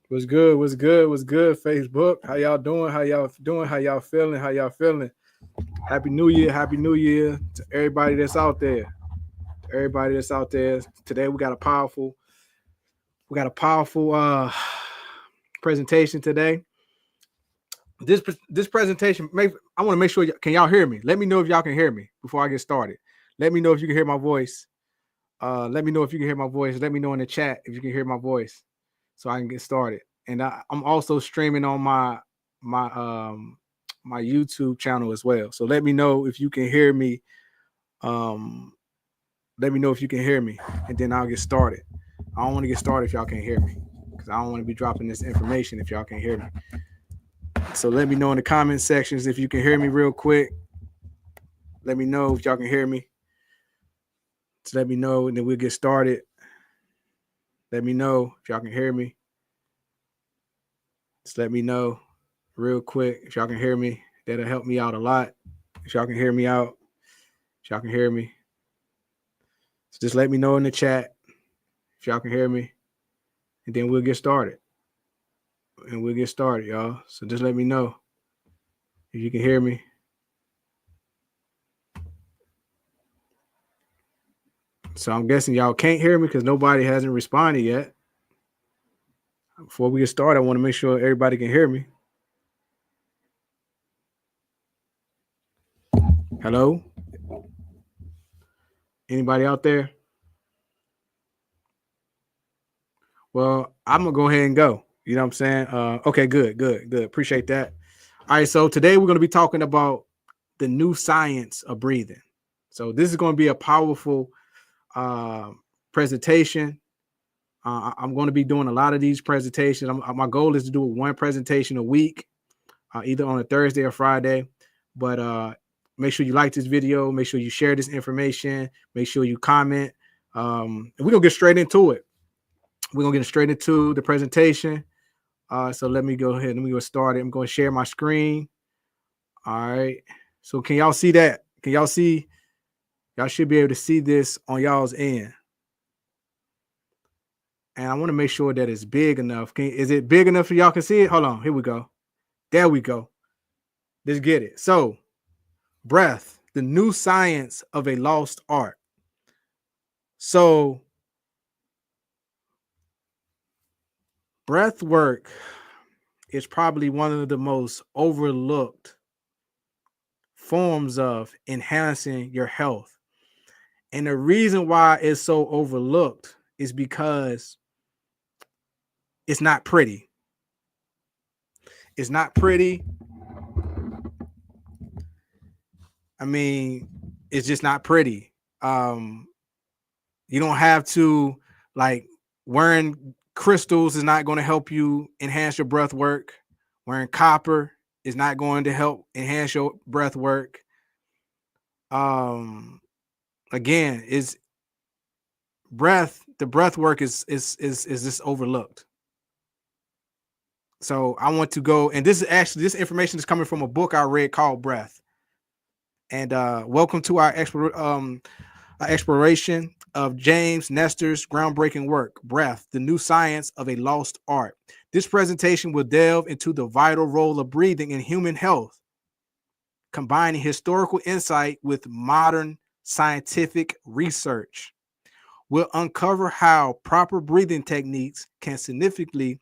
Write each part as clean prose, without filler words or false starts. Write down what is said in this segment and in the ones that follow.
What's good? What's good? What's good? Facebook. How y'all doing? How y'all doing? How y'all feeling? How y'all feeling? Happy New Year. Happy New Year to everybody that's out there. Everybody that's out there. Today we got a powerful presentation today. This presentation, I want to make sure can y'all hear me? Let me know if y'all can hear me before I get started. Let me know if you can hear my voice. Let me know if you can hear my voice. Let me know in the chat if you can hear my voice, so I can get started. And I'm also streaming on my YouTube channel as well. So let me know if you can hear me. Let me know if you can hear me, and then I'll get started. I don't want to get started if y'all can't hear me, because I don't want to be dropping this information if y'all can't hear me. So let me know in the comment sections if you can hear me real quick. Let me know if y'all can hear me. So let me know, and then we'll get started. Let me know if y'all can hear me. Just let me know real quick if y'all can hear me. That'll help me out a lot. If y'all can hear me out, if y'all can hear me. So just let me know in the chat if y'all can hear me, and then we'll get started. And we'll get started, y'all. So just let me know if you can hear me. So I'm guessing y'all can't hear me because nobody hasn't responded yet. Before we get started, I want to make sure everybody can hear me. Hello? Anybody out there? Well, I'm going to go ahead and go. You know what I'm saying? Okay, good. Appreciate that. All right, so today we're going to be talking about the new science of breathing. So this is going to be a powerful presentation. I'm going to be doing a lot of these presentations. My goal is to do one presentation a week, either on a Thursday or Friday. But make sure you like this video. Make sure you share this information. Make sure you comment. And we're going to get straight into it. We're going to get straight into the presentation. So let me go ahead. Let me get started. I'm going to share my screen. All right. So can y'all see that? Can y'all see? Y'all should be able to see this on y'all's end. And I want to make sure that it's big enough. Is it big enough so y'all can see it? Hold on. Here we go. There we go. Let's get it. So, breath, the new science of a lost art. So, breath work is probably one of the most overlooked forms of enhancing your health. And the reason why it's so overlooked is because it's not pretty. It's not pretty. I mean, it's just not pretty. You don't have to, like, wearing crystals is not going to help you enhance your breath work. Wearing copper is not going to help enhance your breath work. Again, the breath work is just overlooked. So I want to go, and this information is coming from a book I read called Breath. And welcome to our exploration of James Nestor's groundbreaking work, Breath, the New Science of a Lost Art. This presentation will delve into the vital role of breathing in human health, combining historical insight with modern scientific research. We'll uncover how proper breathing techniques can significantly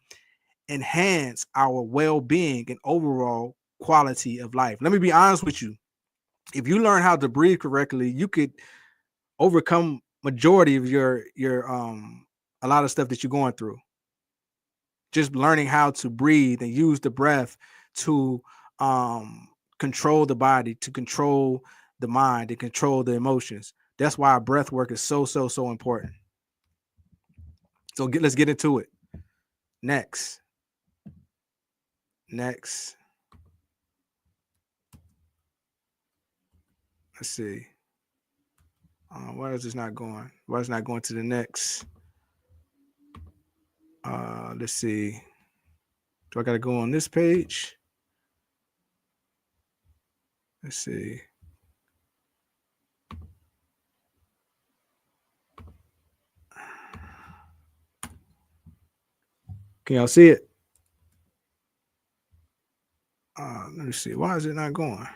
enhance our well-being and overall quality of life. Let me be honest with you. If you learn how to breathe correctly, you could overcome majority of your a lot of stuff that you're going through. Just learning how to breathe and use the breath to control the body, to control the mind, to control the emotions. That's why breath work is so important. So let's get into it. Next. Let's see. Why is this not going? Why is it not going to the next? Let's see. Do I got to go on this page? Let's see. Can y'all see it? me see. Why is it not going?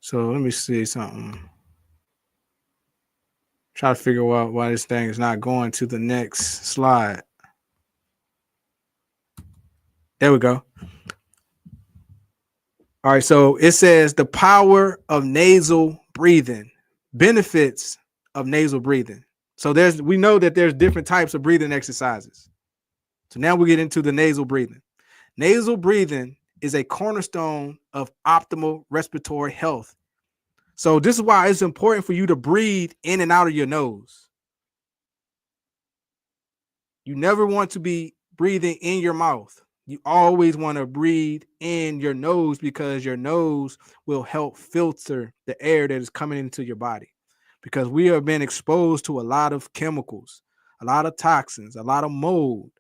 So let me see something. Try to figure out why this thing is not going to the next slide. There we go. All right, so it says the power of nasal breathing, benefits of nasal breathing. So we know that there's different types of breathing exercises. So now we get into the nasal breathing. Nasal breathing is a cornerstone of optimal respiratory health. So this is why it's important for you to breathe in and out of your nose. You never want to be breathing in your mouth. You always want to breathe in your nose because your nose will help filter the air that is coming into your body. Because we have been exposed to a lot of chemicals, a lot of toxins, a lot of mold.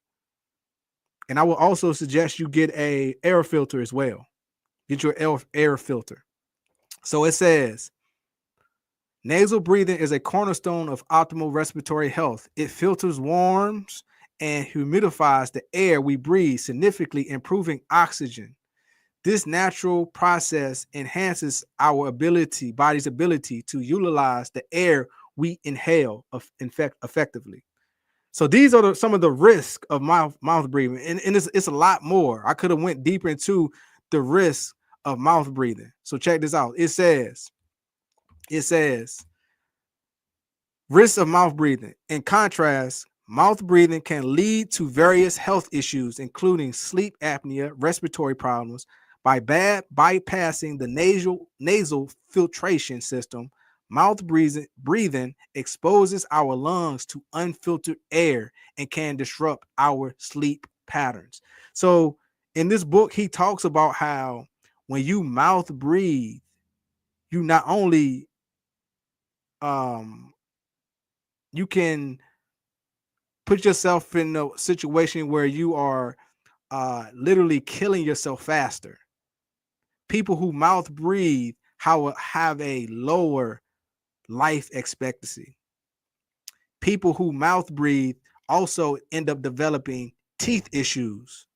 And I will also suggest you get an air filter as well. Get your air filter. So it says, nasal breathing is a cornerstone of optimal respiratory health. It filters, warms, and humidifies the air we breathe, significantly improving oxygen. This natural process enhances our body's ability to utilize the air we inhale effectively. So these are some of the risks of mouth breathing, and it's a lot more. I could have went deeper into the risks of mouth breathing. So check this out. It says, risks of mouth breathing. In contrast, mouth breathing can lead to various health issues, including sleep apnea, respiratory problems. By bypassing the nasal filtration system, mouth breathing exposes our lungs to unfiltered air and can disrupt our sleep patterns. So in this book, he talks about how when you mouth breathe, you not only you can put yourself in a situation where you are literally killing yourself faster. People who mouth breathe have a lower life expectancy. People who mouth breathe also end up developing teeth issues.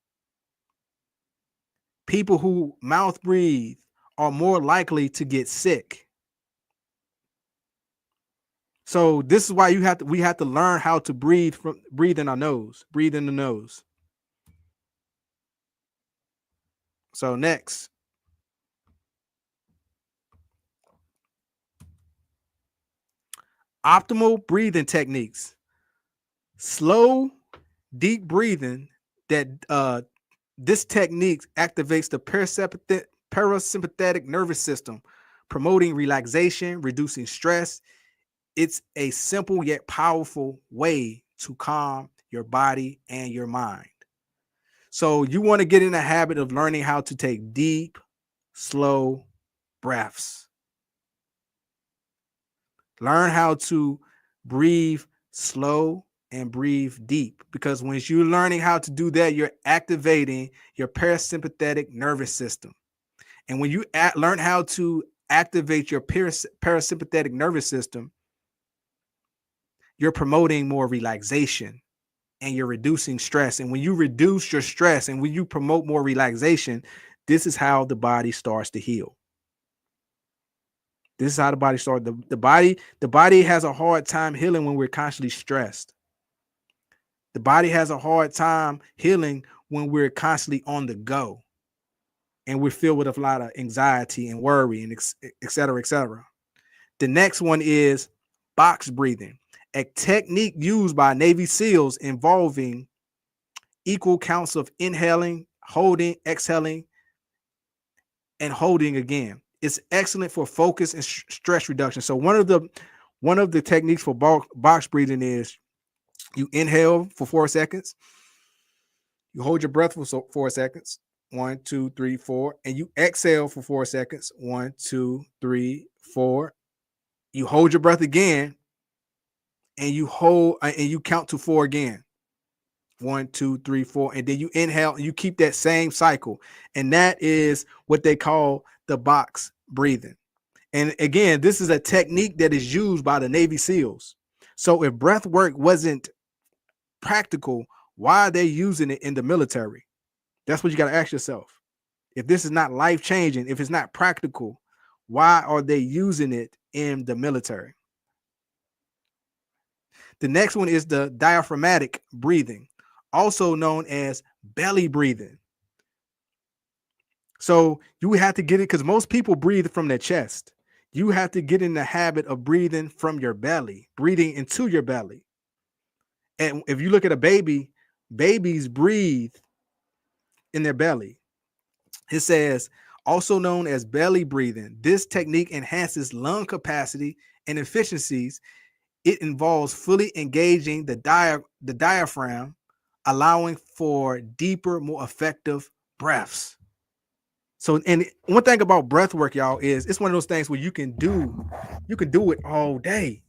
People who mouth breathe are more likely to get sick. So this is why we have to learn how to breathe in our nose, breathe in the nose. So next, optimal breathing techniques. Slow, deep breathing. This technique activates the parasympathetic nervous system, promoting relaxation, reducing stress. It's a simple yet powerful way to calm your body and your mind. So you want to get in the habit of learning how to take deep, slow breaths. Learn how to breathe slow and breathe deep, because when you're learning how to do that, you're activating your parasympathetic nervous system. And when you learn how to activate your parasympathetic nervous system, you're promoting more relaxation and you're reducing stress. And when you reduce your stress and when you promote more relaxation, this is how the body starts to heal. This is how the body starts. The body has a hard time healing when we're constantly stressed. The body has a hard time healing when we're constantly on the go and we're filled with a lot of anxiety and worry and et cetera, et cetera. The next one is box breathing, a technique used by Navy SEALs involving equal counts of inhaling, holding, exhaling, and holding again. It's excellent for focus and stress reduction. So one of the techniques for box breathing is you inhale for 4 seconds, you hold your breath for 4 seconds, 1, 2, 3, 4, and you exhale for 4 seconds, 1, 2, 3, 4. You hold your breath again, and you count to 4 again. 1, 2, 3, 4, and then you inhale and you keep that same cycle. And that is what they call the box breathing. And again, this is a technique that is used by the Navy SEALs. So if breath work wasn't practical, why are they using it in the military? That's what you got to ask yourself. If this is not life-changing, if it's not practical, why are they using it in the military? The next one is the diaphragmatic breathing, also known as belly breathing. So you have to get it, because most people breathe from their chest. You have to get in the habit of breathing from your belly, breathing into your belly. And if you look at a baby, babies breathe in their belly. It says, also known as belly breathing, this technique enhances lung capacity and efficiencies. It involves fully engaging the diaphragm, allowing for deeper, more effective breaths. So, and one thing about breath work, y'all, is it's one of those things where you can do it all day.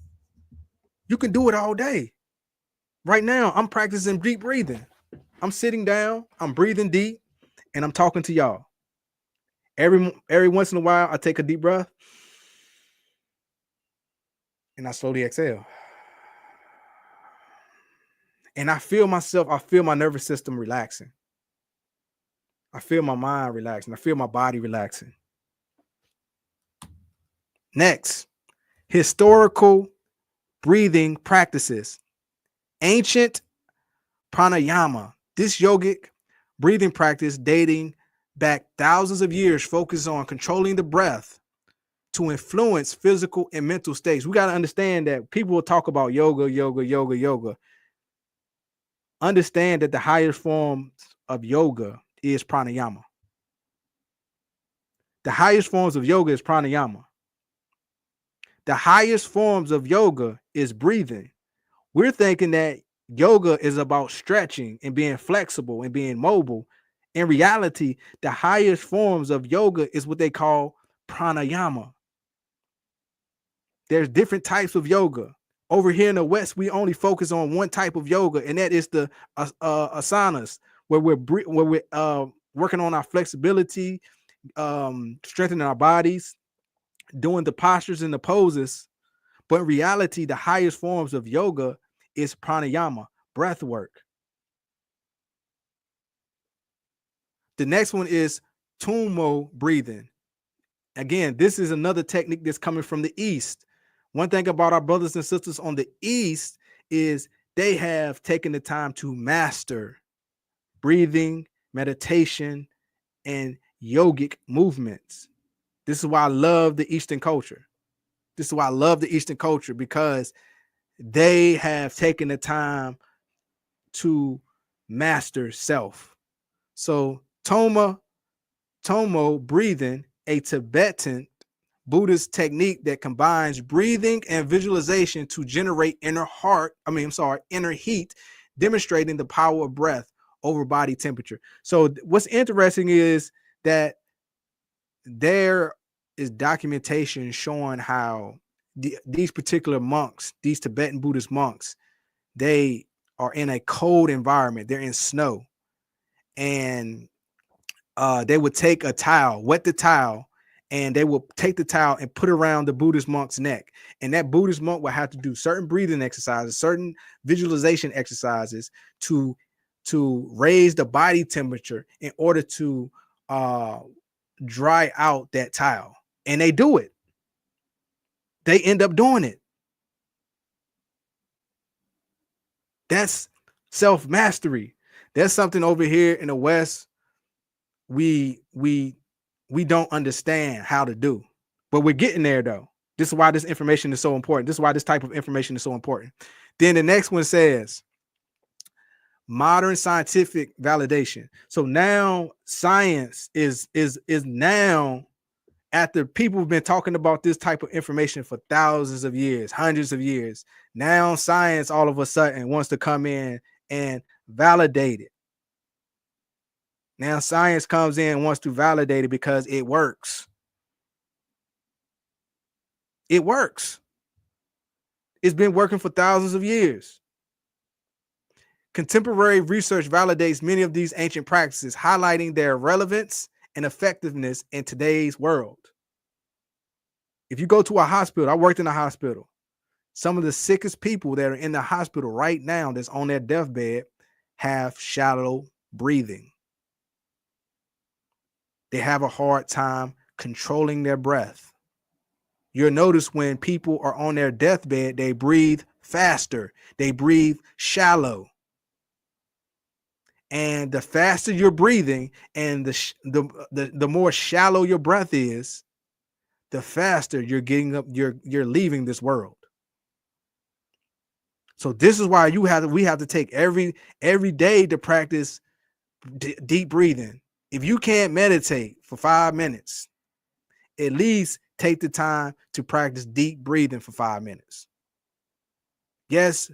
You can do it all day. Right now, I'm practicing deep breathing. I'm sitting down, I'm breathing deep, and I'm talking to y'all. Every once in a while, I take a deep breath and I slowly exhale. And I feel my nervous system relaxing. I feel my mind relaxing. I feel my body relaxing. Next, historical breathing practices. Ancient pranayama. This yogic breathing practice dating back thousands of years focuses on controlling the breath to influence physical and mental states. We got to understand that people will talk about yoga. Understand that the highest form of yoga is pranayama. The highest forms of yoga is pranayama. The highest forms of yoga is breathing. We're thinking that yoga is about stretching and being flexible and being mobile. In reality, the highest forms of yoga is what they call pranayama. There's different types of yoga. Over here in the West, we only focus on one type of yoga, and that is the asanas, where we're working on our flexibility, strengthening our bodies, doing the postures and the poses. But in reality, the highest forms of yoga is pranayama, breath work. The next one is Tummo breathing. Again, this is another technique that's coming from the East. One thing about our brothers and sisters on the East is they have taken the time to master breathing, meditation, and yogic movements. This is why I love the Eastern culture. Because they have taken the time to master self. So Tummo breathing, a Tibetan Buddhist technique that combines breathing and visualization to generate inner heat, demonstrating the power of breath over body temperature. So what's interesting is that there is documentation showing how these particular monks, these Tibetan Buddhist monks, they are in a cold environment. They're in snow, and they would take a towel, wet the towel, and they will take the towel and put it around the Buddhist monk's neck. And that Buddhist monk will have to do certain breathing exercises, certain visualization exercises to raise the body temperature in order to dry out that towel. And they do it. They end up doing it. That's self-mastery. There's something over here in the West we don't understand how to do, but we're getting there though. This is why this information is so important. This is why this type of information is so important. Then the next one says modern scientific validation. So now science is now, after people have been talking about this type of information for thousands of years, hundreds of years, now science all of a sudden wants to come in and validate it. Now science comes in and wants to validate it because it works. It works. It's been working for thousands of years. Contemporary research validates many of these ancient practices, highlighting their relevance and effectiveness in today's world. If you go to a hospital, I worked in a hospital. Some of the sickest people that are in the hospital right now that's on their deathbed have shallow breathing. They have a hard time controlling their breath. You'll notice when people are on their deathbed, they breathe faster. They breathe shallow. And the faster you're breathing and the more shallow your breath is, the faster you're getting up, you're leaving this world. So this is why we have to take every day to practice deep breathing. If you can't meditate for 5 minutes, at least take the time to practice deep breathing for 5 minutes. Yes,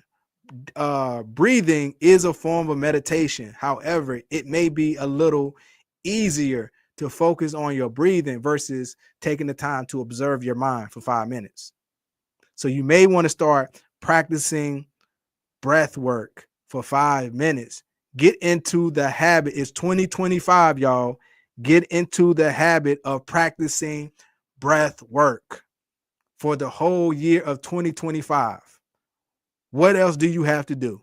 breathing is a form of meditation. However, it may be a little easier to focus on your breathing versus taking the time to observe your mind for 5 minutes. So you may want to start practicing breath work for 5 minutes. Get into the habit. It's 2025, y'all. Get into the habit of practicing breath work for the whole year of 2025. What else do you have to do?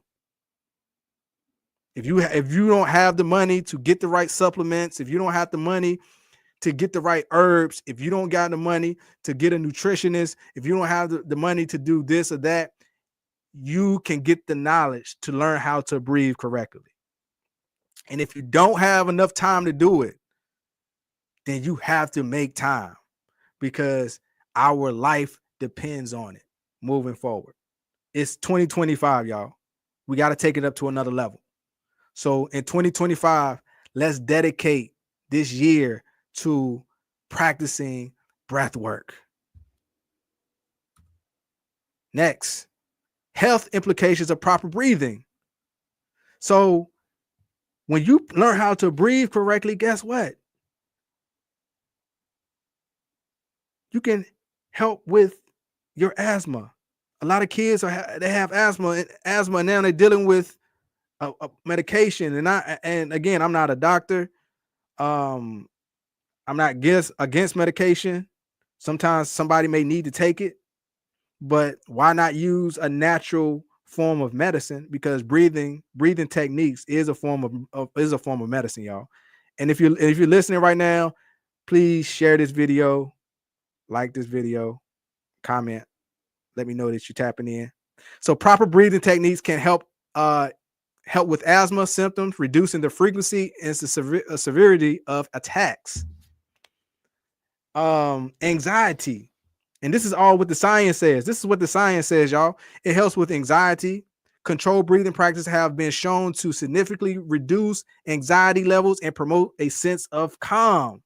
If you don't have the money to get the right supplements, if you don't have the money to get the right herbs, if you don't got the money to get a nutritionist, if you don't have the money to do this or that, you can get the knowledge to learn how to breathe correctly. And if you don't have enough time to do it, then you have to make time, because our life depends on it moving forward. It's 2025, y'all. We got to take it up to another level. So in 2025, let's dedicate this year to practicing breath work. Next, health implications of proper breathing. So when you learn how to breathe correctly, guess what? You can help with your asthma. A lot of kids they have asthma, and now they're dealing with a medication. And again, I'm not a doctor. I'm not against medication. Sometimes somebody may need to take it, but why not use a natural form of medicine? Because breathing techniques is a form of medicine, y'all. And if you're listening right now, please share this video, like this video, comment, let me know that you're tapping in. So proper breathing techniques can help with asthma symptoms, reducing the frequency and the severity of attacks. Anxiety. And this is all what the science says. This is what the science says, y'all. It helps with anxiety. Controlled breathing practices have been shown to significantly reduce anxiety levels and promote a sense of calm.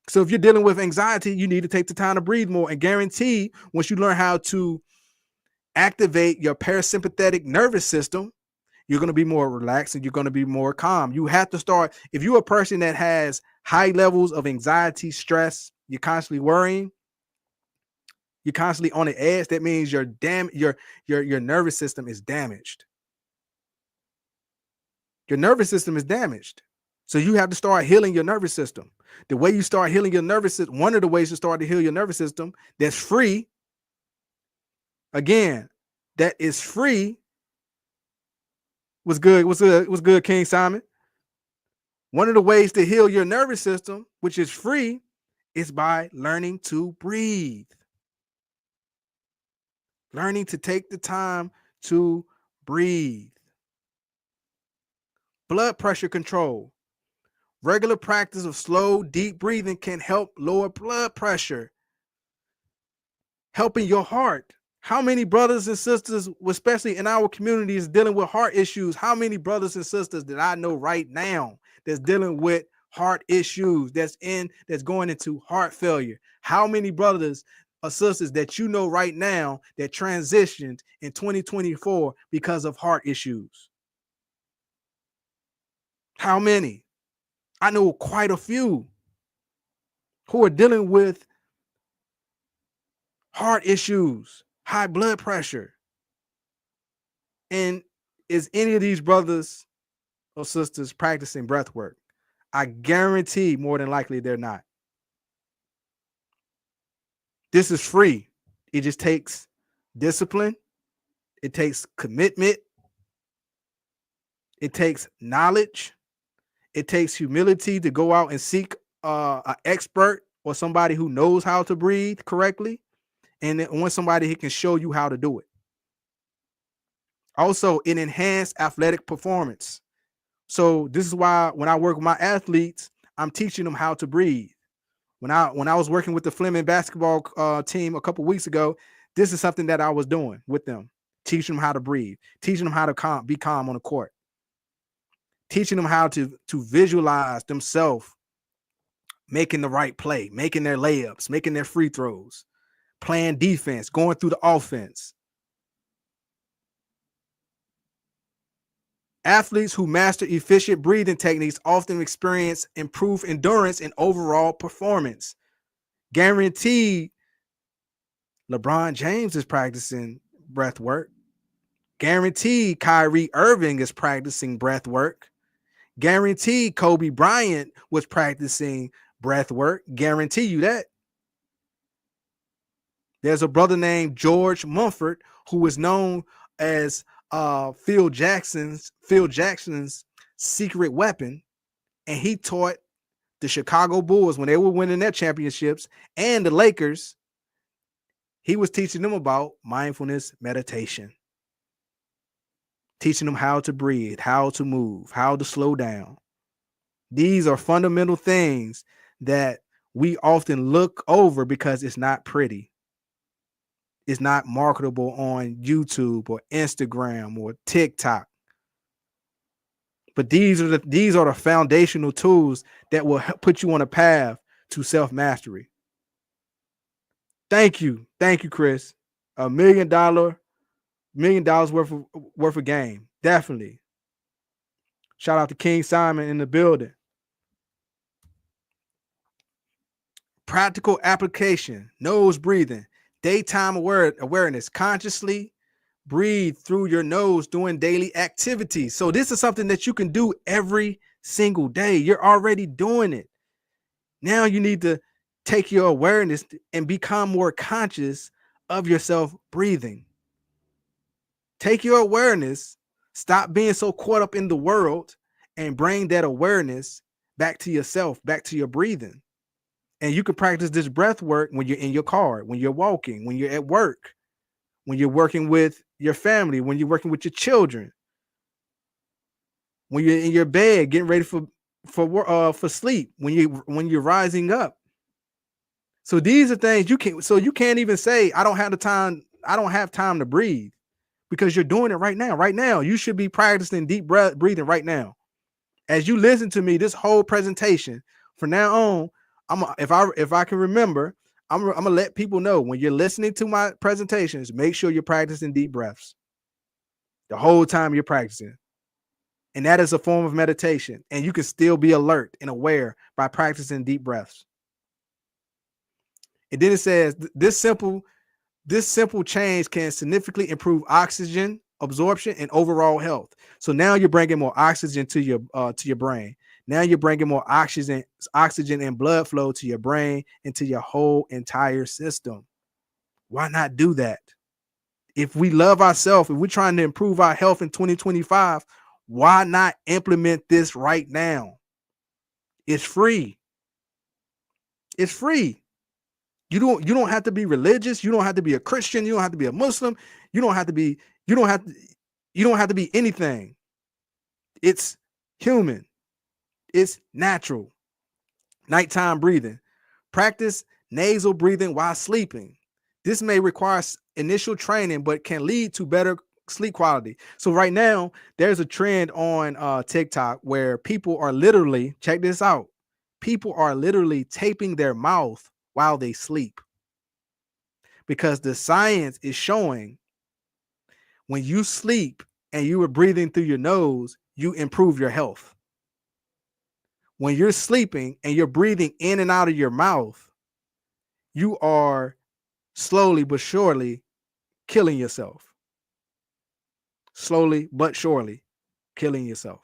So if you're dealing with anxiety, you need to take the time to breathe more, and guarantee once you learn how to activate your parasympathetic nervous system, you're going to be more relaxed and you're going to be more calm. You have to start, if you're a person that has high levels of anxiety, stress, you're constantly worrying, you're constantly on the edge, that means your nervous system is damaged. Your nervous system is damaged. So you have to start healing your nervous system. The way you start healing your nervous system, one of the ways to start to heal your nervous system that's free, again, that is free. What's good, King Simon? One of the ways to heal your nervous system, which is free, is by learning to breathe. Learning to take the time to breathe. Blood pressure control. Regular practice of slow, deep breathing can help lower blood pressure, helping your heart. How many brothers and sisters, especially in our communities, dealing with heart issues? How many brothers and sisters that I know right now that's dealing with heart issues, that's going into heart failure? How many brothers or sisters that you know right now that transitioned in 2024 because of heart issues? How many? I know quite a few who are dealing with heart issues, high blood pressure. And is any of these brothers or sisters practicing breath work? I guarantee more than likely they're not. This is free. It just takes discipline. It takes commitment. It takes knowledge. It takes humility to go out and seek an expert or somebody who knows how to breathe correctly, and then want somebody who can show you how to do it. Also, it enhanced athletic performance. So this is why when I work with my athletes, I'm teaching them how to breathe. When I was working with the Fleming basketball team a couple weeks ago, this is something that I was doing with them, teaching them how to breathe, teaching them how to be calm on the court, teaching them how to visualize themselves making the right play, making their layups, making their free throws, playing defense, going through the offense. Athletes who master efficient breathing techniques often experience improved endurance and overall performance. Guaranteed, LeBron James is practicing breath work. Guaranteed, Kyrie Irving is practicing breath work. Guaranteed, Kobe Bryant was practicing breath work. Guarantee you that. There's a brother named George Mumford who is known as Phil Jackson's secret weapon, and he taught the Chicago Bulls when they were winning their championships and the Lakers. He was teaching them about mindfulness meditation, teaching them how to breathe, how to move, how to slow down. These are fundamental things that we often look over because it's not pretty. It's not marketable on YouTube or Instagram or TikTok. But these are the foundational tools that will put you on a path to self-mastery. Thank you, Chris. $1 million worth of game. Definitely. Shout out to King Simon in the building. Practical application, nose breathing, daytime awareness, consciously breathe through your nose doing daily activities. So this is something that you can do every single day. You're already doing it. Now you need to take your awareness and become more conscious of yourself breathing. Take your awareness, stop being so caught up in the world, and bring that awareness back to yourself, back to your breathing. And you can practice this breath work when you're in your car, when you're walking, when you're at work, when you're working with your family, when you're working with your children, when you're in your bed getting ready for sleep, when you're rising up. So these are things you can't even say I don't have time to breathe, because you're doing it right now. Right now, you should be practicing deep breathing right now. As you listen to me, this whole presentation, from now on, if I can remember, I'm gonna let people know when you're listening to my presentations, make sure you're practicing deep breaths the whole time you're practicing. And that is a form of meditation. And you can still be alert and aware by practicing deep breaths. And then it says this simple change can significantly improve oxygen absorption and overall health. So now you're bringing more oxygen to your brain. Now you're bringing more oxygen and blood flow to your brain and to your whole entire system. Why not do that? If we love ourselves, if we're trying to improve our health in 2025, why not implement this right now? It's free. It's free. You don't have to be religious. You don't have to be a Christian. You don't have to be a Muslim. You don't have to be anything. It's human. It's natural. Nighttime breathing. Practice nasal breathing while sleeping. This may require initial training, but can lead to better sleep quality. So right now, there's a trend on TikTok where people are literally, check this out, people are literally taping their mouth while they sleep. Because the science is showing when you sleep and you are breathing through your nose, you improve your health. When you're sleeping and you're breathing in and out of your mouth, you are slowly but surely killing yourself. Slowly but surely killing yourself.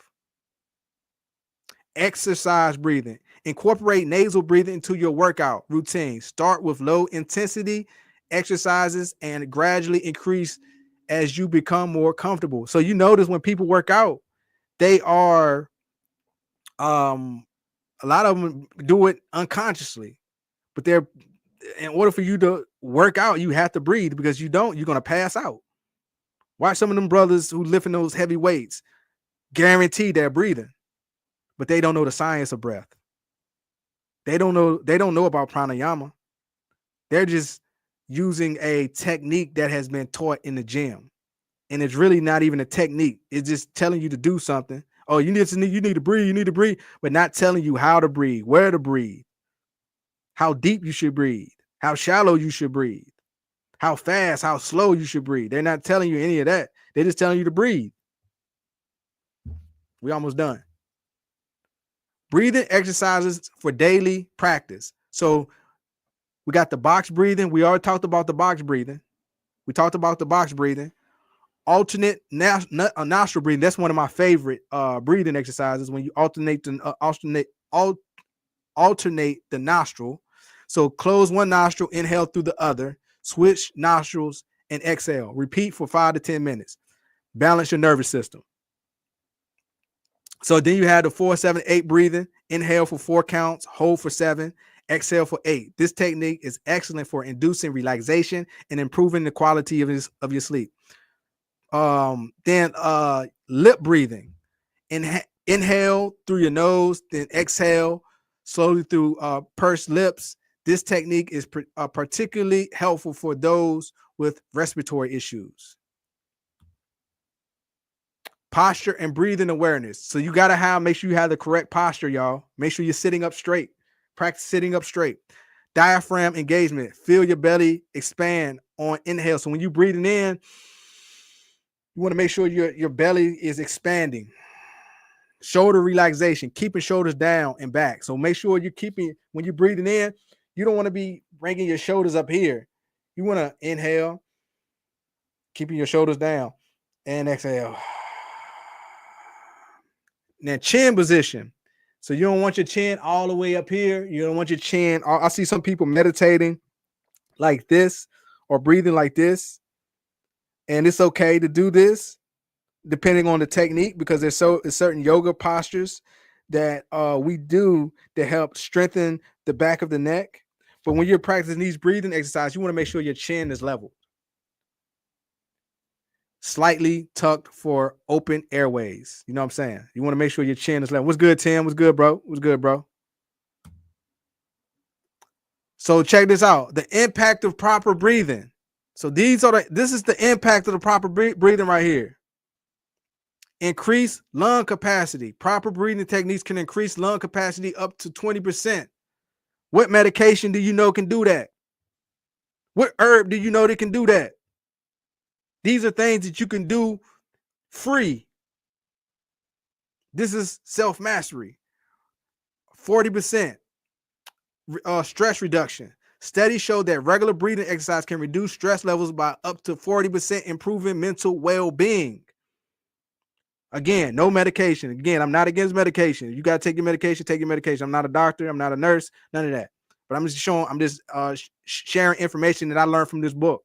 Exercise breathing. Incorporate nasal breathing into your workout routine. Start with low intensity exercises and gradually increase as you become more comfortable. So you notice when people work out, they are a lot of them do it unconsciously, but they're in order for you to work out, you have to breathe, because you don't, you're gonna pass out. Watch some of them brothers who lifting those heavy weights, guaranteed they're breathing, but they don't know the science of breath. They don't know about pranayama. They're just using a technique that has been taught in the gym. And it's really not even a technique. It's just telling you to do something. Oh, you need to breathe, but not telling you how to breathe, where to breathe, how deep you should breathe, how shallow you should breathe, how fast, how slow you should breathe. They're not telling you any of that. They're just telling you to breathe. We almost done. Breathing exercises for daily practice. So we got the box breathing. We already talked about the box breathing. Alternate nostril breathing. That's one of my favorite breathing exercises, when you alternate the nostril. So close one nostril, inhale through the other, switch nostrils and exhale. Repeat for 5 to 10 minutes. Balance your nervous system. So then you have the 4-7-8 breathing. Inhale for 4 counts, hold for 7, exhale for 8. This technique is excellent for inducing relaxation and improving the quality of your sleep. Then lip breathing. Inhale through your nose, then exhale slowly through pursed lips. This technique is particularly helpful for those with respiratory issues. Posture and breathing awareness. So you got to make sure you have the correct posture, y'all. Make sure you're sitting up straight. Practice sitting up straight. Diaphragm engagement. Feel your belly expand on inhale. So when you're breathing in, you want to make sure your belly is expanding. Shoulder relaxation, keeping shoulders down and back. So make sure when you're breathing in, you don't want to be bringing your shoulders up here. You want to inhale, keeping your shoulders down, and exhale. Now, chin position. So you don't want your chin all the way up here. You don't want your chin. I see some people meditating like this or breathing like this. And it's okay to do this depending on the technique, because there's certain yoga postures that we do to help strengthen the back of the neck. But when you're practicing these breathing exercises, you want to make sure your chin is level. Slightly tucked for open airways. You know what I'm saying? You want to make sure your chin is level. What's good, Tim? What's good, bro? What's good, bro? So check this out. The impact of proper breathing. So this is the impact of the proper breathing right here. Increase lung capacity. Proper breathing techniques can increase lung capacity up to 20%. What medication do you know can do that? What herb do you know that can do that? These are things that you can do free. This is self-mastery. 40% stress reduction. Studies show that regular breathing exercise can reduce stress levels by up to 40%, improving mental well-being. Again, no medication. Again, I'm not against medication. You got to take your medication, take your medication. I'm not a doctor. I'm not a nurse. None of that. But I'm just sharing information that I learned from this book.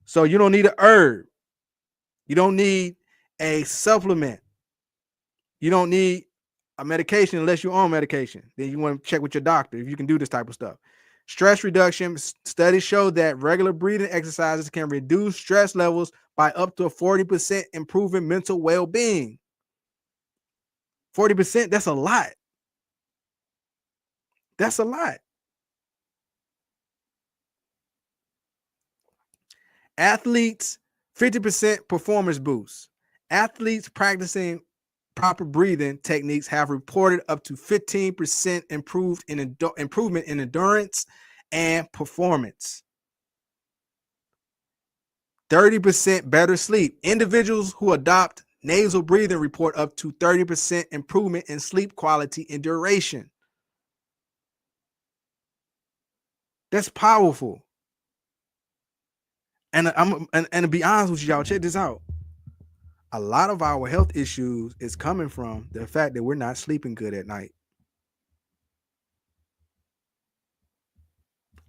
So you don't need a herb. You don't need a supplement. You don't need a medication unless you're on medication. Then you want to check with your doctor if you can do this type of stuff. Stress reduction. Studies show that regular breathing exercises can reduce stress levels by up to 40%, improving mental well-being. 40%, that's a lot. That's a lot. Athletes, 50% performance boost. Athletes practicing proper breathing techniques have reported up to 15% improvement in endurance and performance. 30% better sleep. Individuals who adopt nasal breathing report up to 30% improvement in sleep quality and duration. That's powerful. And to be honest with y'all, check this out. A lot of our health issues is coming from the fact that we're not sleeping good at night.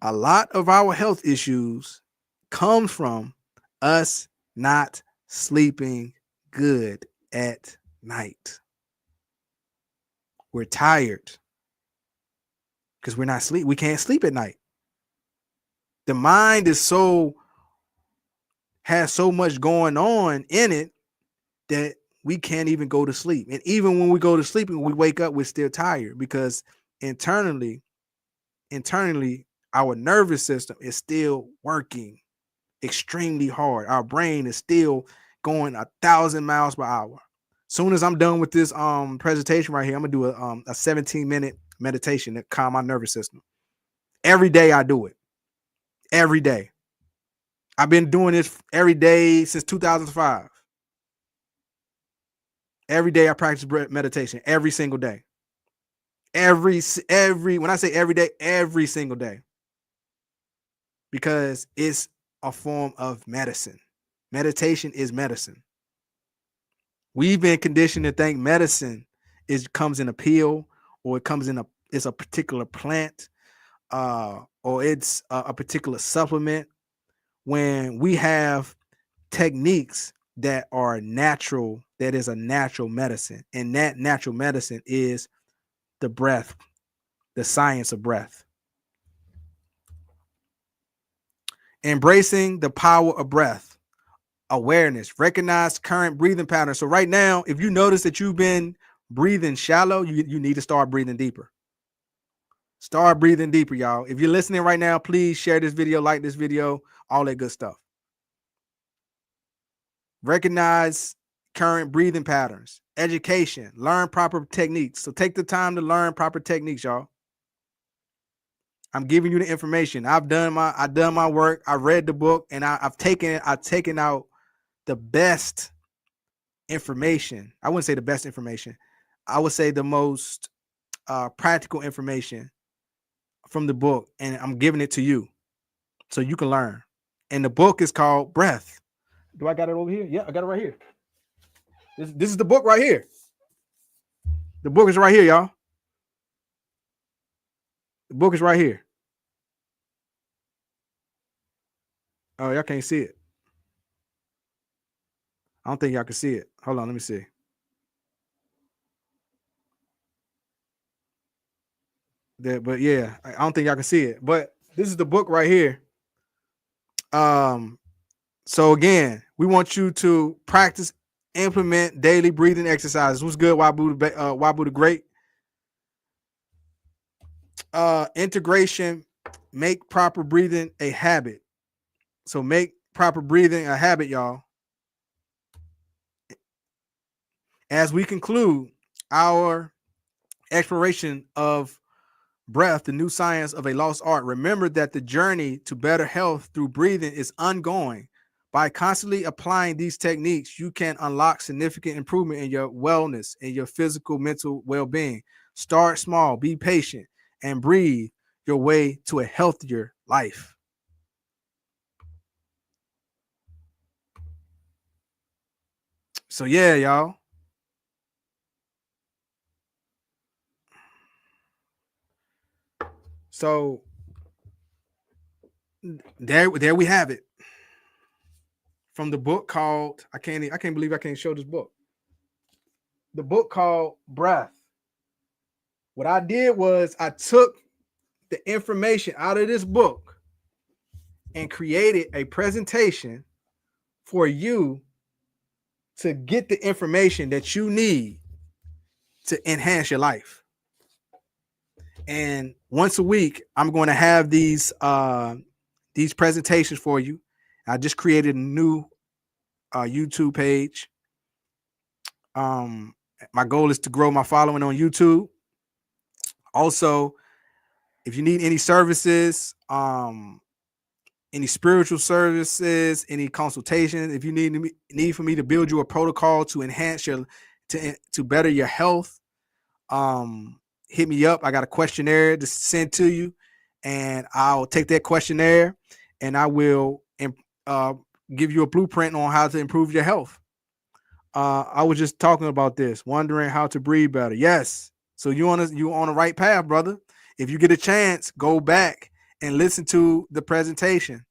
A lot of our health issues come from us not sleeping good at night. We're tired because we're not sleep. We can't sleep at night. The mind has so much going on in it that we can't even go to sleep. And even when we go to sleep and we wake up, we're still tired because internally, our nervous system is still working extremely hard. Our brain is still going 1,000 miles per hour. Soon as I'm done with this presentation right here, I'm gonna do a 17-minute meditation to calm my nervous system. Every day I do it. Every day. I've been doing this every day since 2005. Every day I practice meditation every single day. Every when I say every day, every single day. Because it's a form of medicine. Meditation is medicine. We've been conditioned to think medicine comes in a pill, or it comes in it's a particular plant, or it's a particular supplement, when we have techniques that are natural, that is a natural medicine. And that natural medicine is the breath, the science of breath. Embracing the power of breath. Awareness, recognize current breathing patterns. So right now, if you notice that you've been breathing shallow, you need to start breathing deeper. Start breathing deeper, y'all. If you're listening right now, please share this video, like this video, all that good stuff. Recognize current breathing patterns. Education, learn proper techniques. So take the time to learn proper techniques, y'all. I'm giving you the information. I've done my work. I read the book, and I've taken out the best information. I wouldn't say the best information. I would say the most practical information from the book, and I'm giving it to you so you can learn. And the book is called Breath. Do I got it over here? Yeah, I got it right here. This is the book right here. The book is right here, y'all. The book is right here. Oh, y'all can't see it. I don't think y'all can see it. Hold on, let me see. But yeah, I don't think y'all can see it. But this is the book right here. So again, we want you to practice, implement daily breathing exercises. What's good, Wabu the Great? Integration, make proper breathing a habit. So make proper breathing a habit, y'all. As we conclude our exploration of breath, the new science of a lost art, remember that the journey to better health through breathing is ongoing. By constantly applying these techniques, you can unlock significant improvement in your wellness and your physical, mental well-being. Start small, be patient, and breathe your way to a healthier life. So yeah, y'all. So there we have it. From the book called, I can't believe I can't show this book. The book called Breath. What I did was I took the information out of this book and created a presentation for you to get the information that you need to enhance your life. And once a week, I'm going to have these presentations for you. I just created a new YouTube page. My goal is to grow my following on YouTube. Also, if you need any services, any spiritual services, any consultations, if you need for me to build you a protocol to enhance to better your health, hit me up. I got a questionnaire to send to you, and I'll take that questionnaire and I will give you a blueprint on how to improve your health. I was just talking about this, wondering how to breathe better. Yes. So you're on the right path, brother. If you get a chance, go back and listen to the presentation.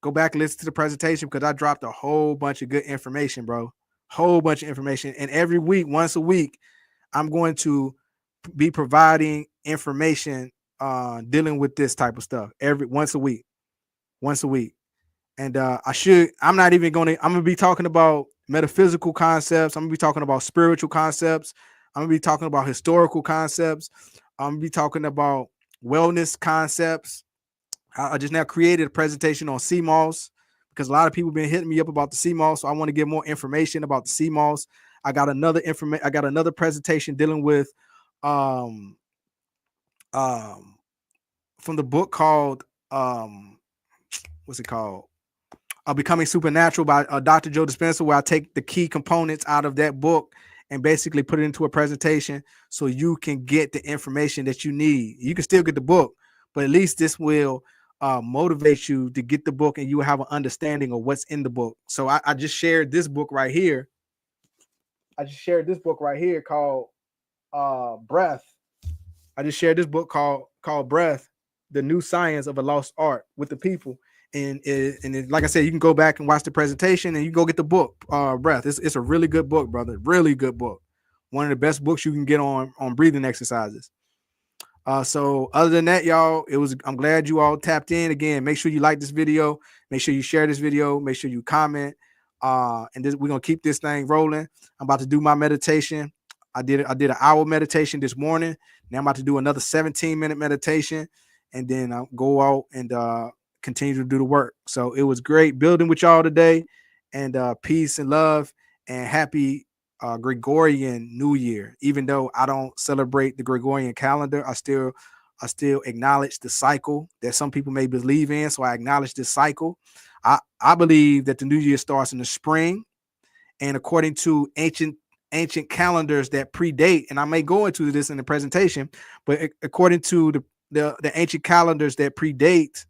Go back and listen to the presentation because I dropped a whole bunch of good information, bro. Whole bunch of information. And every week, once a week, I'm going to be providing information dealing with this type of stuff every once a week. Once a week. And I'm not even I'm gonna be talking about metaphysical concepts. I'm gonna be talking about spiritual concepts. I'm gonna be talking about historical concepts. I'm gonna be talking about wellness concepts. I just now created a presentation on CMOS because a lot of people have been hitting me up about the CMOS. So I want to get more information about the CMOS. I got another presentation dealing with um from the book called what's it called? Becoming Supernatural by Dr. Joe Dispenza, where I take the key components out of that book and basically put it into a presentation so you can get the information that you need. You can still get the book, but at least this will motivate you to get the book and you will have an understanding of what's in the book. So I just shared this book right here. I just shared this book right here called Breath. I just shared this book called Breath, The New Science of a Lost Art with the people. And like I said, you can go back and watch the presentation and you go get the book, Breath. It's a really good book, brother. Really good book. One of the best books you can get on breathing exercises. So other than that, y'all, I'm glad you all tapped in. Again, make sure you like this video. Make sure you share this video. Make sure you comment. And we're going to keep this thing rolling. I'm about to do my meditation. I did an hour meditation this morning. Now I'm about to do another 17-minute meditation and then I'll go out and continue to do the work. So it was great building with y'all today, and peace and love and happy Gregorian New Year. Even though I don't celebrate the Gregorian calendar, I still acknowledge the cycle that some people may believe in. So I acknowledge this cycle. I believe that the New Year starts in the spring, and according to ancient calendars that predate, and I may go into this in the presentation, but according to the ancient calendars that predate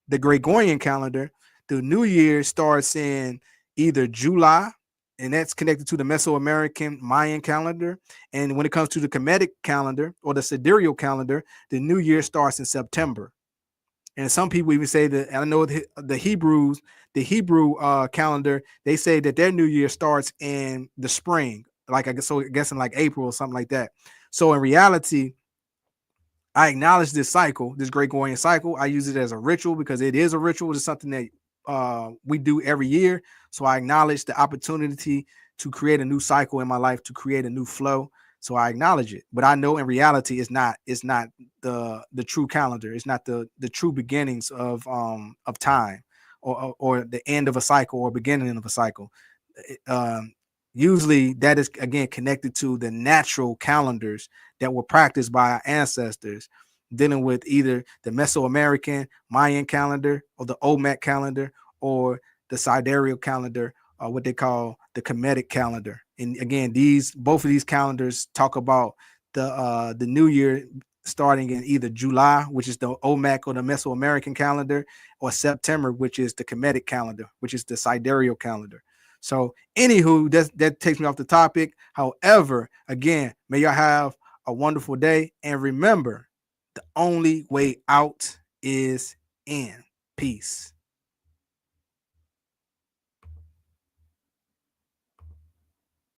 the Gregorian calendar, the New Year starts in either July, and that's connected to the Mesoamerican Mayan calendar. And when it comes to the Kemetic calendar or the sidereal calendar, the New Year starts in September. And some people even say that, and I know the Hebrew calendar, they say that their New Year starts in the spring, like I guess in like April or something like that. So in reality, I acknowledge this cycle, this Gregorian cycle. I use it as a ritual because it is a ritual. It's something that we do every year. So I acknowledge the opportunity to create a new cycle in my life, to create a new flow. So I acknowledge it. But I know in reality, it's not the true calendar. It's not the true beginnings of time or the end of a cycle or beginning of a cycle. Usually that is, again, connected to the natural calendars that were practiced by our ancestors, dealing with either the Mesoamerican Mayan calendar or the Olmec calendar or the sidereal calendar, or what they call the Kemetic calendar. And again, both of these calendars talk about the New Year starting in either July, which is the Olmec or the Mesoamerican calendar, or September, which is the Kemetic calendar, which is the sidereal calendar. So anywho, that takes me off the topic. However, again, may y'all have a wonderful day. And remember, the only way out is in. Peace.